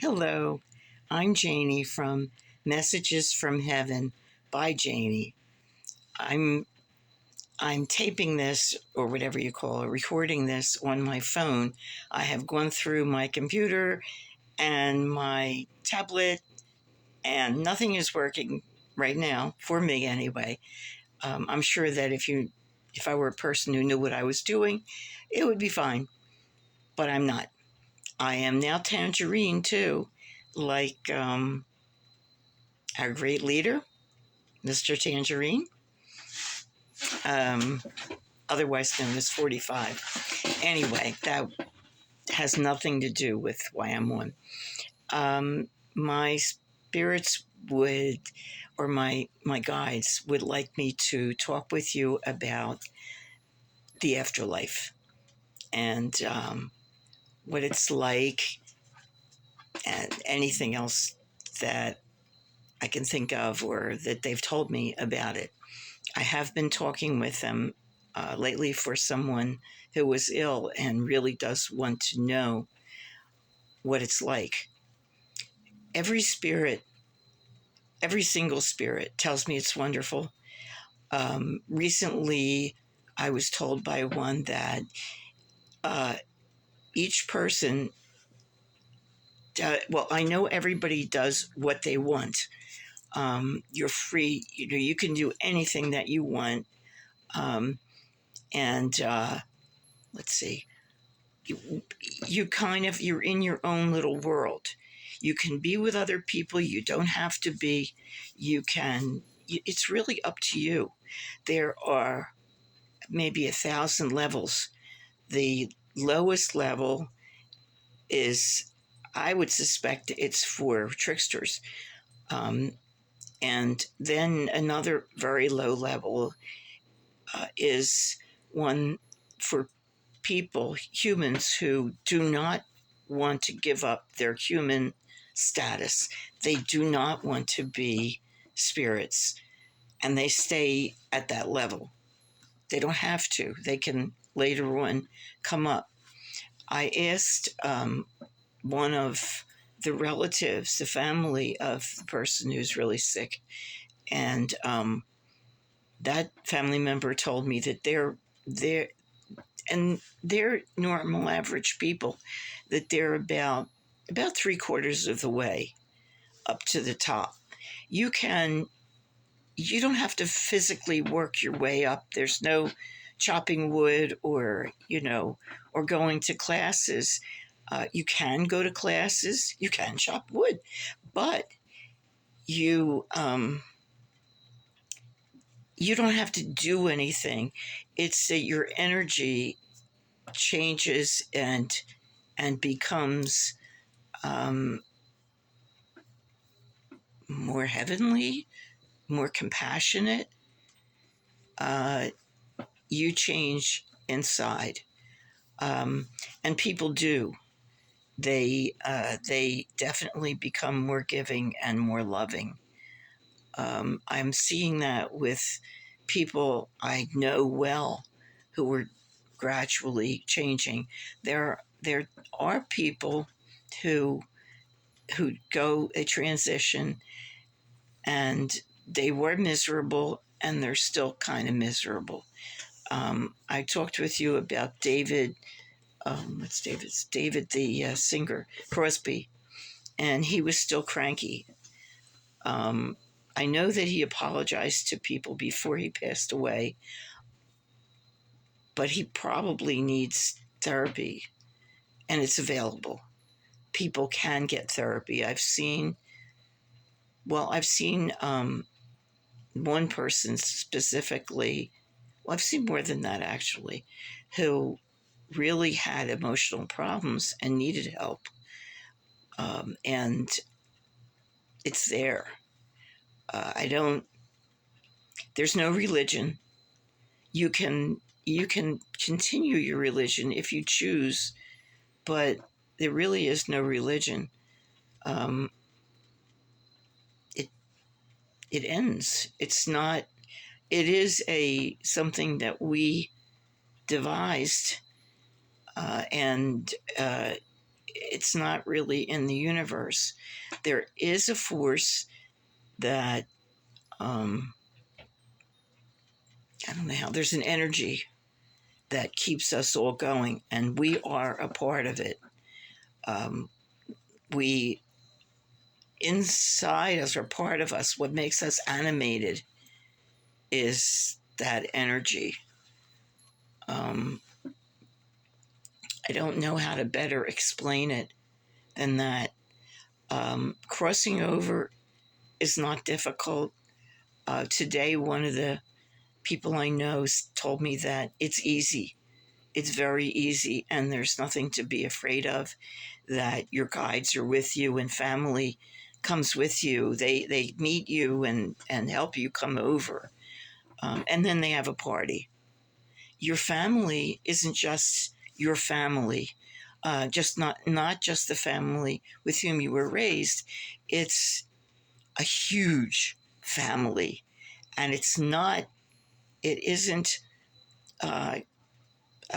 Hello, I'm Jaynee from Messages from Heaven by Jaynee. I'm I'm taping this or whatever you call it, recording this on my phone. I have gone through my computer and my tablet, and nothing is working right now for me anyway. I'm sure that if I were a person who knew what I was doing, it would be fine, but I'm not. I am now tangerine too, like our great leader, Mr. Tangerine, um, otherwise known as 45. Anyway, that has nothing to do with why I'm on. My spirits would, or my guides would like me to talk with you about the afterlife and what it's like and anything else that I can think of or that they've told me about it. I have been talking with them lately for someone who was ill and really does want to know what it's like. Every spirit, every single spirit tells me it's wonderful. Recently, I was told by one that uh, each person, well, I know everybody does what they want. You're free, you can do anything that you want. And let's see, you kind of, you're in your own little world. You can be with other people, you don't have to be. It's really up to you. There are maybe 1,000 levels. The lowest level is, I would suspect, it's for tricksters. And then another very low level is one for people, humans who do not want to give up their human status. They do not want to be spirits, and they stay at that level. They don't have to. They can later on come up. I asked one of the relatives, the family of the person who's really sick, and that family member told me that they're normal, average people, that they're about 3/4 of the way up to the top. You don't have to physically work your way up. There's no chopping wood or or going to classes. You can go to classes. You can chop wood, but you you don't have to do anything. It's that your energy changes and becomes um, more heavenly, more compassionate. Uh, you change inside, and people do. They definitely become more giving and more loving. I'm seeing that with people I know well who were gradually changing. There are people who go a transition and they were miserable and they're still kind of miserable. I talked with you about David. What's David's? David, the singer, Crosby, and he was still cranky. Um, I know that he apologized to people before he passed away, but he probably needs therapy, and it's available. People can get therapy. I've seen one person specifically, well, I've seen more than that actually, who really had emotional problems and needed help. And it's there. I don't, there's no religion. You can continue your religion if you choose, but there really is no religion. Um, it it ends. It's not. It is a something that we devised, and it's not really in the universe. There is a force that, I don't know how, there's an energy that keeps us all going, and we are a part of it. We, inside us, or part of us, what makes us animated is that energy. I don't know how to better explain it than that. Crossing over is not difficult. Today, one of the people I know told me that it's easy. It's very easy, and there's nothing to be afraid of, that your guides are with you and family comes with you. They meet you and help you come over. And then they have a party. Your family isn't just your family, just not just the family with whom you were raised. It's a huge family, and it isn't,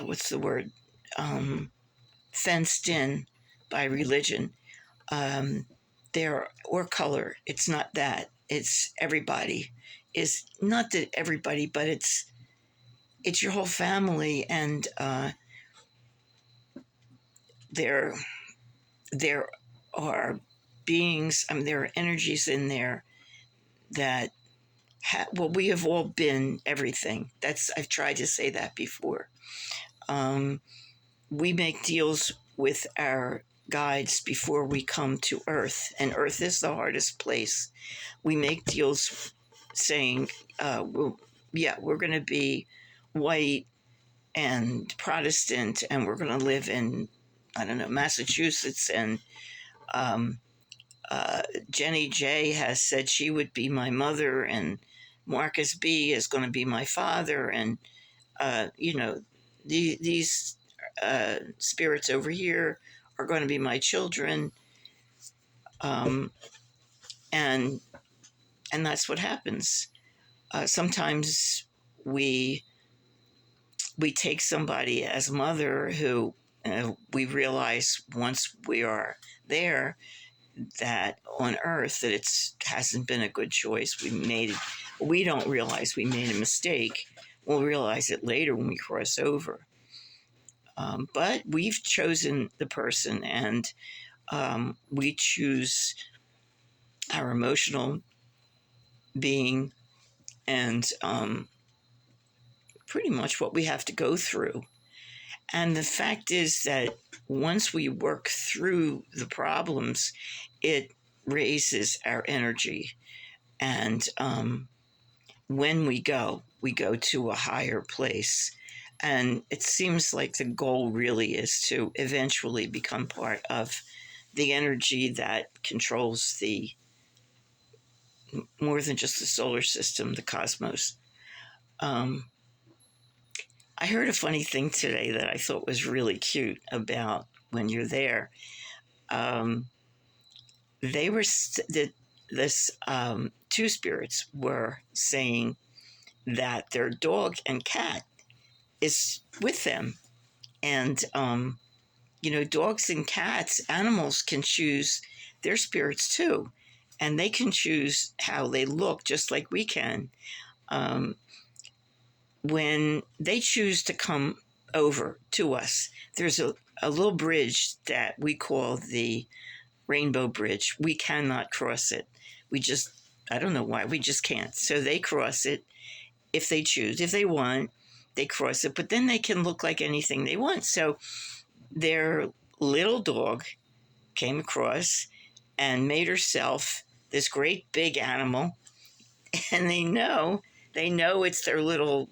what's the word, fenced in by religion, there, or color. It's not that. It's everybody. Is not that everybody, but it's your whole family, and there are beings. I mean, there are energies in there that well, we have all been everything. I've tried to say that before. We make deals with our guides before we come to Earth, and Earth is the hardest place. We make deals saying, we're going to be white and Protestant, and we're going to live in, I don't know, Massachusetts, and Jenny J has said she would be my mother, and Marcus B is going to be my father, and these spirits over here are going to be my children, and that's what happens. Sometimes we take somebody as mother who we realize once we are there that on Earth that it hasn't been a good choice. We don't realize we made a mistake. We'll realize it later when we cross over. But we've chosen the person, and we choose our emotional being, and pretty much what we have to go through. And the fact is that once we work through the problems, it raises our energy. And when we go to a higher place. And it seems like the goal really is to eventually become part of the energy that controls the more than just the solar system, the cosmos. I heard a funny thing today that I thought was really cute about when you're there. They were two spirits were saying that their dog and cat is with them, and dogs and cats, animals can choose their spirits too, and they can choose how they look just like we can. When they choose to come over to us, there's a little bridge that we call the Rainbow Bridge. We cannot cross it. I don't know why, we just can't. So they cross it if they choose. If they want, they cross it, but then they can look like anything they want. So their little dog came across and made herself this great big animal, and they know it's their little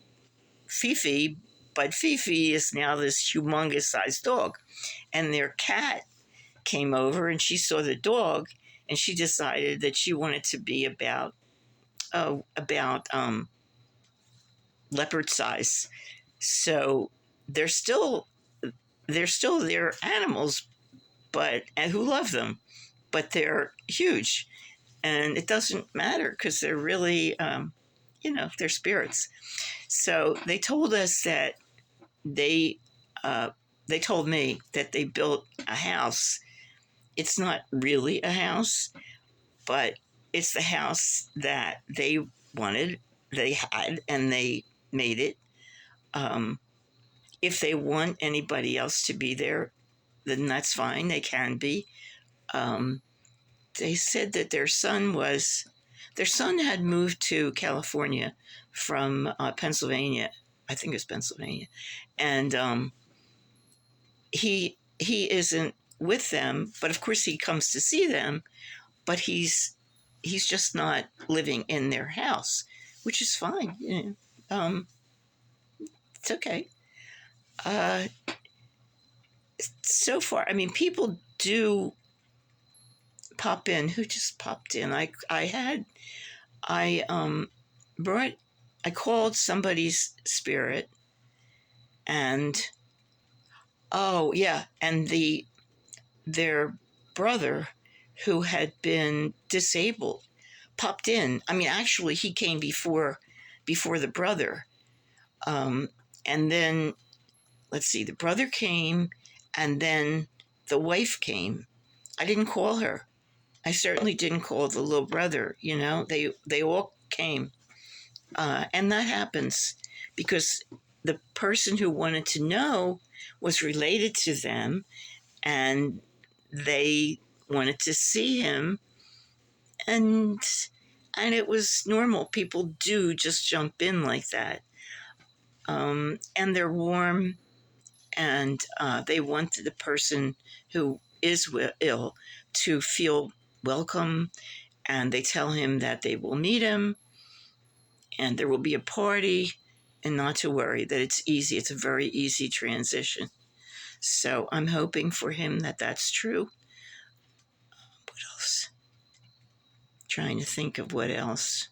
Fifi, but Fifi is now this humongous sized dog. And their cat came over, and she saw the dog, and she decided that she wanted to be about leopard size. So they're still their animals, and who love them, but they're huge, and it doesn't matter because they're really they're spirits. So they told us that they they told me that they built a house. It's not really a house, but it's the house that they wanted, they had, and they made it. Um, if they want anybody else to be there, then that's fine. They can be. Um, they said that their son had moved to California from Pennsylvania. I think it was Pennsylvania, and he isn't with them, but of course he comes to see them. But he's just not living in their house, which is fine. You know, it's okay. Uh, so far, I mean, people do pop in. Who just popped in? I brought I called somebody's spirit, and oh yeah, and their brother who had been disabled popped in. I mean, actually, he came before the brother, um, and then let's see, the brother came, and then the wife came. I didn't call her. I certainly didn't call the little brother. You know, they all came, and that happens because the person who wanted to know was related to them, and they wanted to see him, and it was normal. People do just jump in like that, and they're warm, and they want the person who is ill to feel welcome, and they tell him that they will meet him and there will be a party, and not to worry, that it's easy. It's a very easy transition. So I'm hoping for him that that's true. What else? Trying to think of what else.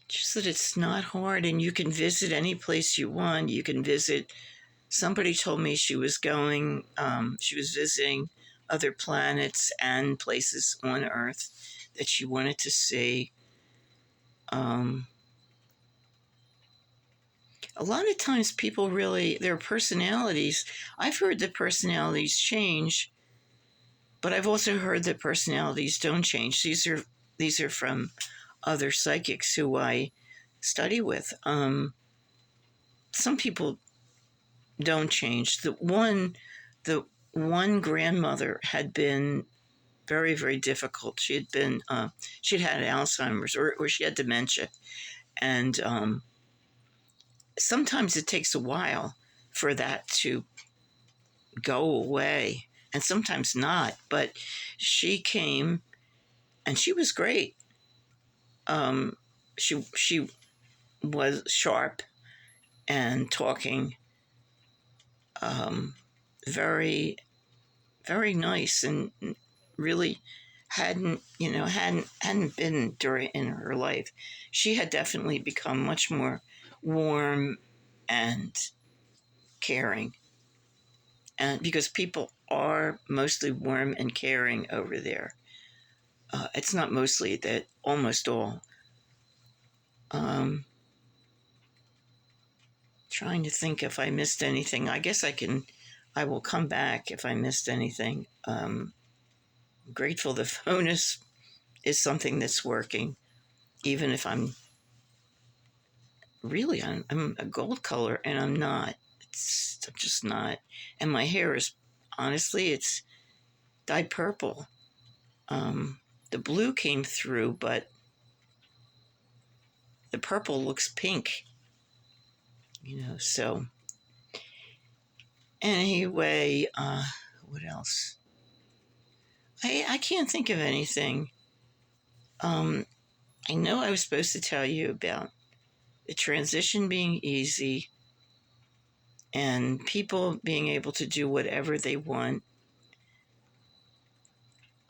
Just that it's not hard, and you can visit any place you want. You can visit. Somebody told me she was visiting other planets and places on Earth that she wanted to see. A lot of times people really, their personalities, I've heard that personalities change, but I've also heard that personalities don't change. These are from other psychics who I study with. Some people don't change. The one grandmother had been very, very difficult. She'd had Alzheimer's, or she had dementia, and sometimes it takes a while for that to go away, and sometimes not. But she came, and she was great. She was sharp and talking, very, very nice, and really hadn't been during in her life. She had definitely become much more warm and caring, and because people are mostly warm and caring over there. It's not mostly, that almost all. Trying to think if I missed anything. I guess I will come back if I missed anything. Grateful the phone is something that's working, even if I'm a gold color, and I'm not. I'm just not. And my hair is, honestly, it's dyed purple. The blue came through, but the purple looks pink. So anyway, what else? I can't think of anything. I know I was supposed to tell you about the transition being easy and people being able to do whatever they want,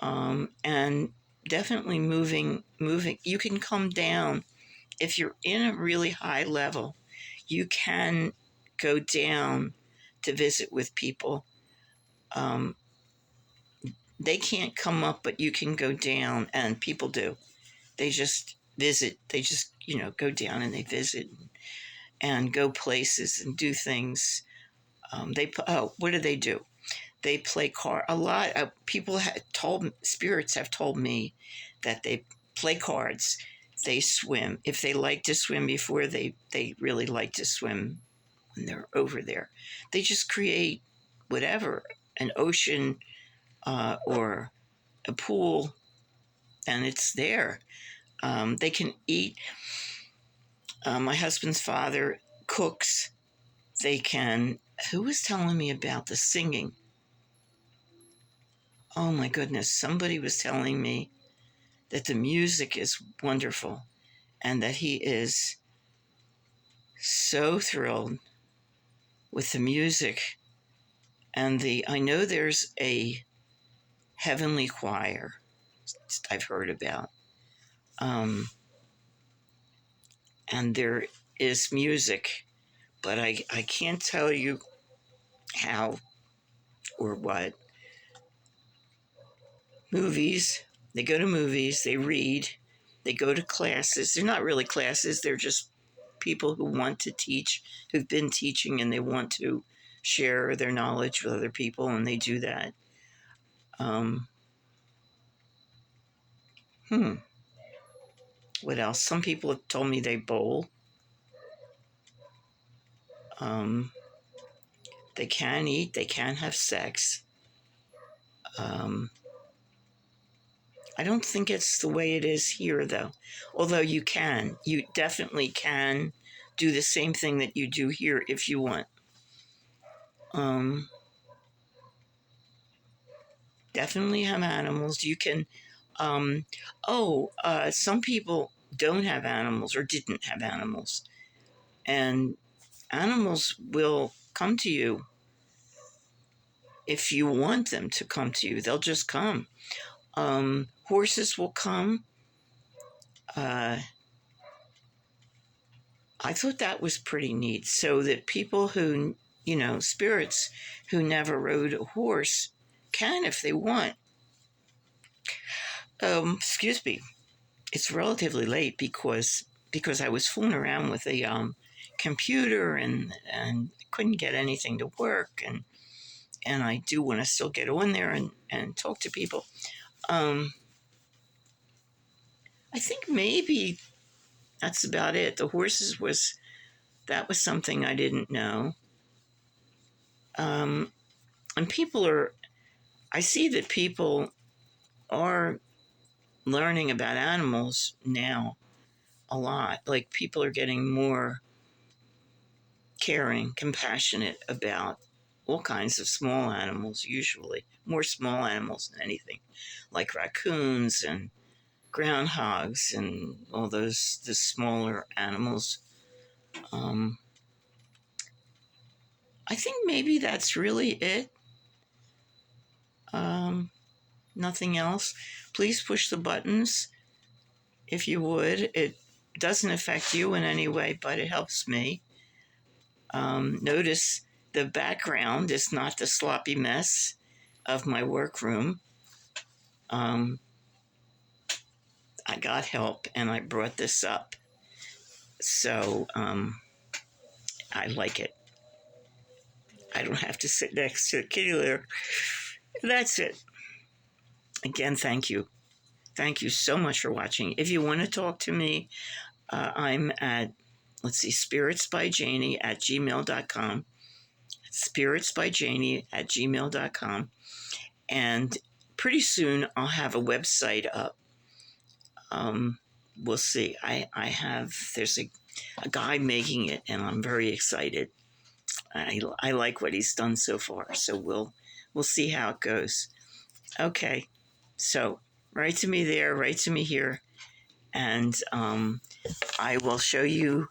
and definitely moving. You can come down if you're in a really high level. You can go down to visit with people. They can't come up, but you can go down, and people do. They just visit. They just go down and they visit. and go places and do things. What do? They play card. A lot of people spirits have told me that they play cards. They swim. If they like to swim before, they really like to swim when they're over there. They just create whatever, an ocean or a pool, and it's there. They can eat. My husband's father cooks. They can. Who was telling me about the singing? Oh my goodness, somebody was telling me that the music is wonderful and that he is so thrilled with the music. And I know there's a heavenly choir I've heard about. And there is music, but I can't tell you how or what. Movies, they go to movies, they read, they go to classes. They're not really classes, they're just people who want to teach, who've been teaching, and they want to share their knowledge with other people, and they do that. What else? Some people have told me they bowl. They can eat, they can have sex. I don't think it's the way it is here, though. Although you definitely can do the same thing that you do here if you want. Definitely have animals. You can, some people don't have animals or didn't have animals. And animals will come to you if you want them to come to you. They'll just come. Horses will come. I thought that was pretty neat. So that people who, spirits who never rode a horse can if they want. Excuse me. It's relatively late because I was fooling around with a computer and couldn't get anything to work, and I do want to still get on there and talk to people. I think maybe that's about it. The horses was something I didn't know. And I see that people are learning about animals now a lot. Like people are getting more caring, compassionate about all kinds of small animals, usually more small animals than anything, like raccoons and groundhogs and all the smaller animals. I think maybe that's really it. Nothing else. Please push the buttons if you would. It doesn't affect you in any way, but it helps me. Notice the background is not the sloppy mess of my workroom. I got help and I brought this up. So I like it. I don't have to sit next to a kitty litter. That's it. Again, thank you. Thank you so much for watching. If you want to talk to me, I'm at, Spiritsbyjaynee at gmail.com. Spiritsbyjaynee at gmail.com. And pretty soon I'll have a website up. We'll see. There's a guy making it, and I'm very excited. I like what he's done so far, so we'll see how it goes. Okay, so write to me there, write to me here, and I will show you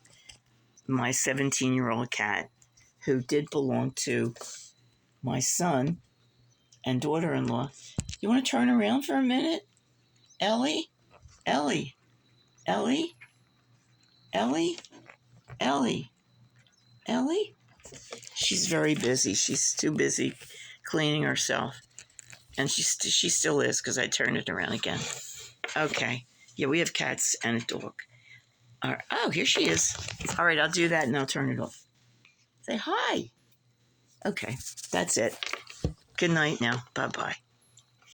my 17-year-old cat who did belong to my son and daughter-in-law. You want to turn around for a minute? Ellie? Ellie? Ellie? Ellie? Ellie? Ellie? She's very busy. She's too busy cleaning herself. And she still is because I turned it around again. Okay. Yeah, we have cats and a dog. All right. Oh, here she is. All right, I'll do that and I'll turn it off. Say hi. Okay, that's it. Good night now. Bye-bye.